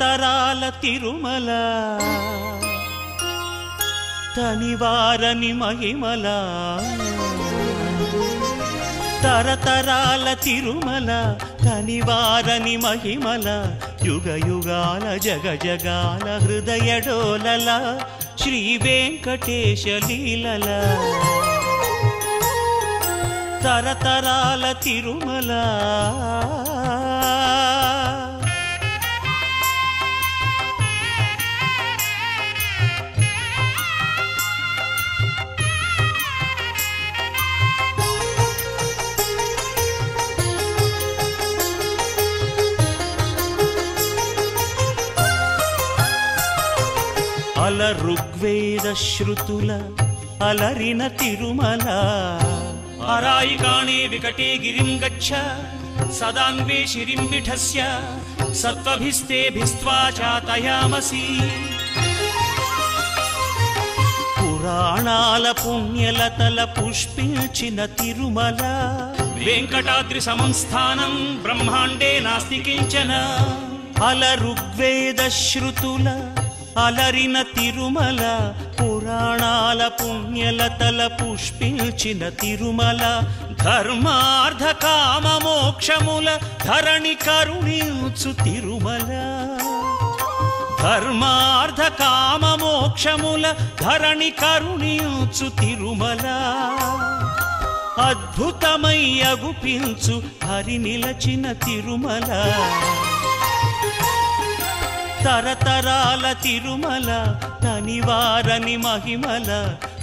తరతరాల తిరుమల తనివారని మహిమల తరతరాల తిరుమల తనివారని మహిమల యుగ యుగాల జగ జగాల హృదయ డోలల శ్రీ వెంకటేశ లీలల తరతరాల తిరుమల అల ఋగ్వేద శృతుల అలరిన తిరుమల అరాయికాణే వికటే గిరిం గచ్చ సదాన్వే శిరిం విఠస్య సత్వభిస్తేభిస్త్వా చాతయామసి పురాణాల పుణ్యలతల పుష్పించిన తిరుమల వెంకటాద్రి సంస్థానం బ్రహ్మాండే నాస్తి కించన అల ఋగ్వేద శృతుల అలరిన తిరుమల పురాణాల పుణ్యలతల పుష్పించిన తిరుమల ధర్మార్థ కామ మోక్షముల ధరణి కరుణించు తిరుమల ధర్మార్థ కామ మోక్షముల ధరణి కరుణించు తిరుమల అద్భుతమై అగుపించు హరి నిలచిన తిరుమల తరతరాల తిరుమల తనివారని మహిమల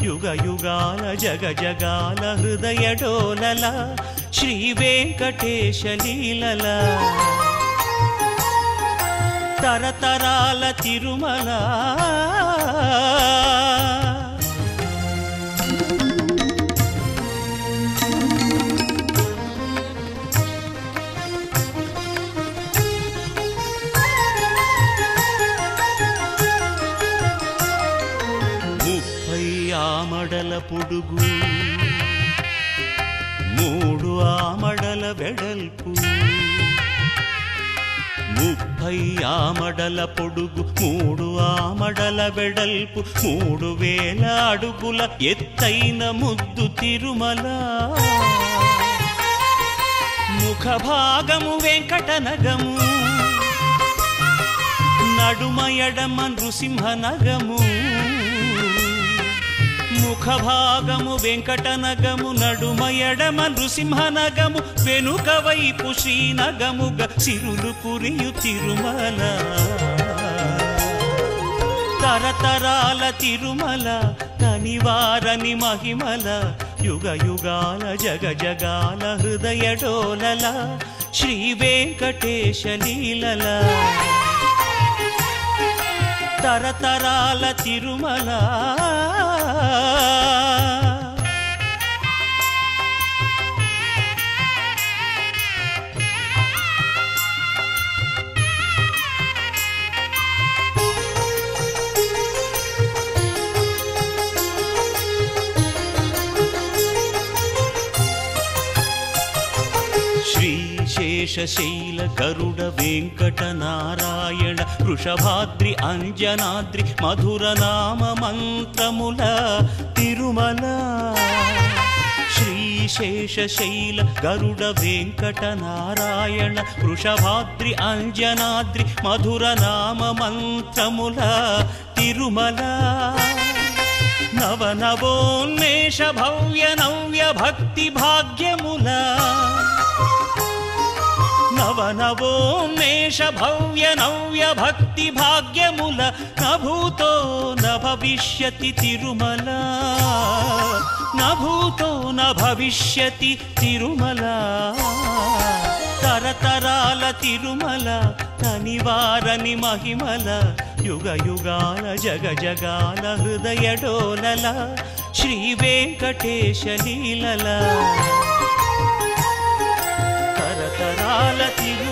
యుగ యుగాల జగ జగాల హృదయ డోలల శ్రీ వెంకటేశ లీలల తరతరాల తిరుమల ఆమడల పొడుగు 3 ఆమడల వెడల్పు 30 ఆమడల పొడుగు 3 ఆమడల వెడల్పు 3000 అడుగుల ఎత్తైన ముద్దు తిరుమల ముఖ భాగము వెంకటనగము నడుమ ఎడమ నృసింహనగము ముఖ భాగము వెంకటనగము నడుమ ఎడమ నృసింహనగము వెనుక వైపు శ్రీనగముగ సిరులు కురియు తిరుమల తరతరాల తిరుమల తనివారని మహిమల యుగ యుగాల జగ జగాల హృదయ డోలల శ్రీ వెంకటేశ లీలల తరతరాల తిరుమల శేషశైల గరుడ వెంకట నారాయణ వృషభాద్రి అంజనాద్రి మధుర నామ మంత్రముల తిరుమల శ్రీశేషశైల గరుడ వెంకట నారాయణ వృషభాద్రి అంజనాద్రి మధుర నామ మంత్రముల తిరుమల నవనవోన్మేష భవ్య నవ్య భక్తి భాగ్యముల నవనవోన్మేష భవ్య నవ్య భక్తి భాగ్యముల నభూతో నభవిష్యతి తిరుమల నభూతో నభవిష్యతి తిరుమల తరతరాల తిరుమల తనివారని మహిమల యుగ యుగాల జగ జగాల హృదయ డోలల శ్రీ వెంకటేశ లీలల తరతరాల తిరుమల